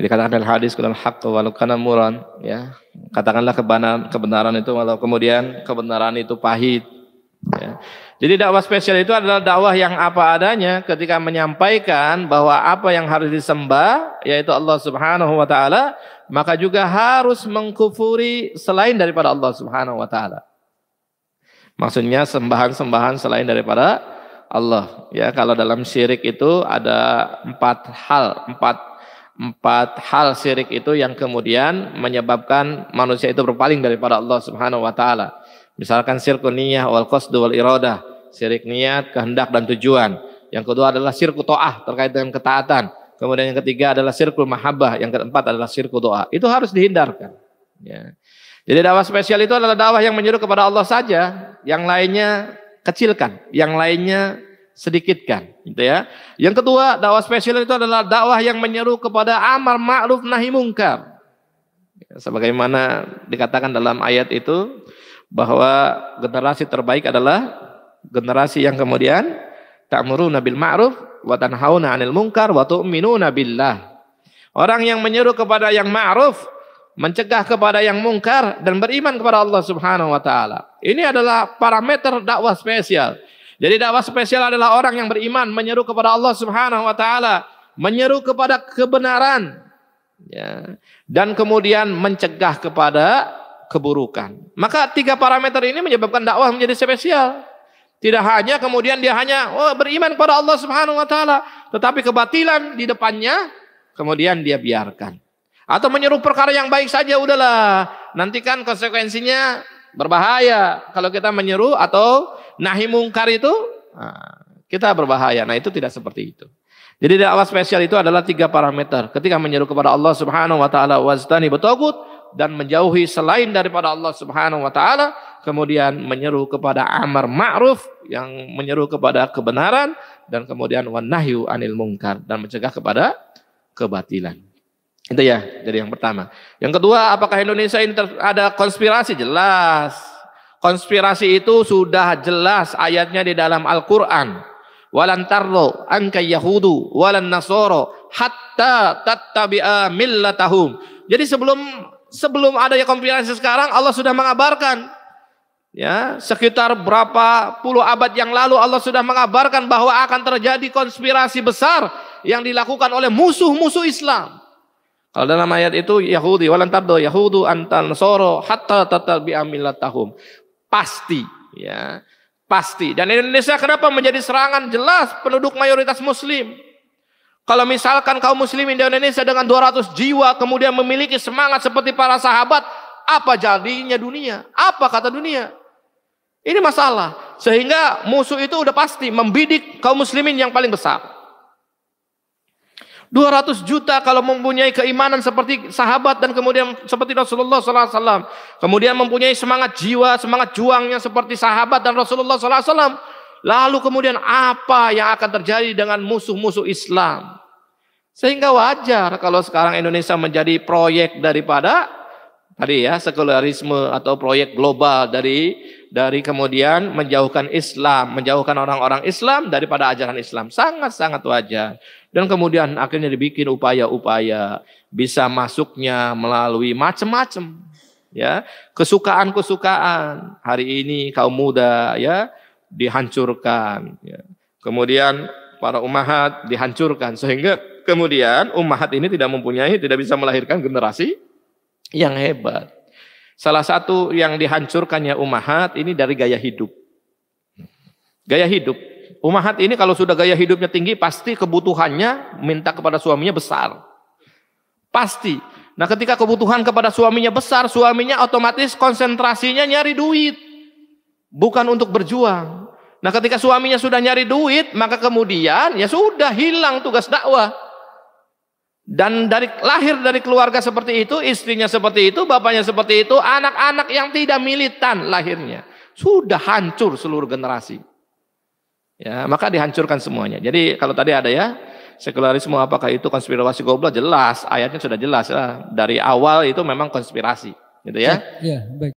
Jadi katakan dalam hadis kulul haqq walau kana muran, ya. Katakanlah kebenaran itu walau kemudian kebenaran itu pahit, ya. Jadi dakwah spesial itu adalah dakwah yang apa adanya ketika menyampaikan bahwa apa yang harus disembah yaitu Allah Subhanahu wa taala, maka juga harus mengkufuri selain daripada Allah Subhanahu wa taala. Maksudnya sembahan-sembahan selain daripada Allah. Ya, kalau dalam syirik itu ada empat hal syirik itu yang kemudian menyebabkan manusia itu berpaling daripada Allah Subhanahu wa taala. Misalkan syirkun niyah wal qasdu wal iradah, syirik niat, kehendak dan tujuan. Yang kedua adalah syirku ta'ah, terkait dengan ketaatan. Kemudian yang ketiga adalah syirkul mahabbah, yang keempat adalah syirku doa. Itu harus dihindarkan, ya. Jadi dakwah spesial itu adalah dakwah yang menyeru kepada Allah saja, yang lainnya kecilkan, yang lainnya sedikitkan, gitu ya. Yang kedua, dakwah spesial itu adalah dakwah yang menyeru kepada amar ma'ruf nahi mungkar. Sebagaimana dikatakan dalam ayat itu bahwa generasi terbaik adalah generasi yang kemudian ta'muruna bil ma'ruf wa tanhauna 'anil munkar wa tu'minuna billah. Orang yang menyeru kepada yang ma'ruf, mencegah kepada yang mungkar dan beriman kepada Allah Subhanahu wa taala. Ini adalah parameter dakwah spesial. Jadi dakwah spesial adalah orang yang beriman menyeru kepada Allah Subhanahu wa taala, menyeru kepada kebenaran, ya, dan kemudian mencegah kepada keburukan. Maka tiga parameter ini menyebabkan dakwah menjadi spesial. Tidak hanya kemudian dia hanya beriman kepada Allah Subhanahu wa taala, tetapi kebatilan di depannya kemudian dia biarkan. Atau menyeru perkara yang baik saja, udahlah, nanti kan konsekuensinya berbahaya kalau kita menyeru atau nahi mungkar itu, kita berbahaya. Nah, itu tidak seperti itu. Jadi dakwah spesial itu adalah tiga parameter. Ketika menyeru kepada Allah Subhanahu wa taala wastani batagut, dan menjauhi selain daripada Allah Subhanahu wa taala, kemudian menyeru kepada amar ma'ruf, yang menyeru kepada kebenaran, dan kemudian wan nahyu anil munkar, dan mencegah kepada kebatilan. Itu ya, jadi yang pertama. Yang kedua, apakah Indonesia ini ada konspirasi? Jelas. Konspirasi itu sudah jelas ayatnya di dalam Al-Quran. Walan tardo anka yahudu walan nasoro hatta tattabi'a millatahum. Jadi sebelum adanya konspirasi sekarang, Allah sudah mengabarkan, ya, sekitar berapa puluh abad yang lalu Allah sudah mengabarkan bahwa akan terjadi konspirasi besar yang dilakukan oleh musuh-musuh Islam. Kalau dalam ayat itu Yahudi walan tardo yahudu antal nasoro hatta tattabi'a millatahum. Pasti, ya, pasti. Dan Indonesia kenapa menjadi serangan? Jelas penduduk mayoritas muslim. Kalau misalkan kaum muslimin di Indonesia dengan 200 jiwa kemudian memiliki semangat seperti para sahabat, apa jadinya dunia? Apa kata dunia? Ini masalah. Sehingga musuh itu udah pasti membidik kaum muslimin yang paling besar. 200 juta kalau mempunyai keimanan seperti sahabat dan kemudian seperti Rasulullah SAW, kemudian mempunyai semangat jiwa, semangat juangnya seperti sahabat dan Rasulullah SAW, lalu kemudian apa yang akan terjadi dengan musuh-musuh Islam? Sehingga wajar kalau sekarang Indonesia menjadi proyek daripada tadi ya sekularisme atau proyek global dari kemudian menjauhkan Islam, menjauhkan orang-orang Islam daripada ajaran Islam. Sangat-sangat wajar. Dan kemudian akhirnya dibikin upaya-upaya bisa masuknya melalui macam-macam, ya, kesukaan-kesukaan. Hari ini kaum muda, ya, dihancurkan, ya. Kemudian para ummahat dihancurkan sehingga kemudian ummahat ini tidak bisa melahirkan generasi yang hebat. Salah satu yang dihancurkannya ummahat ini dari gaya hidup. Gaya hidup. Ummahat ini kalau sudah gaya hidupnya tinggi, pasti kebutuhannya minta kepada suaminya besar. Pasti. Nah, ketika kebutuhan kepada suaminya besar, suaminya otomatis konsentrasinya nyari duit. Bukan untuk berjuang. Nah, ketika suaminya sudah nyari duit, maka kemudian ya sudah hilang tugas dakwah. Dan lahir dari keluarga seperti itu, istrinya seperti itu, bapaknya seperti itu, anak-anak yang tidak militan lahirnya. Sudah hancur seluruh generasi. Ya, maka dihancurkan semuanya. Jadi kalau tadi ada ya, sekularisme apakah itu konspirasi global? Jelas, ayatnya sudah jelas ya. Dari awal itu memang konspirasi, gitu ya. Ya, baik.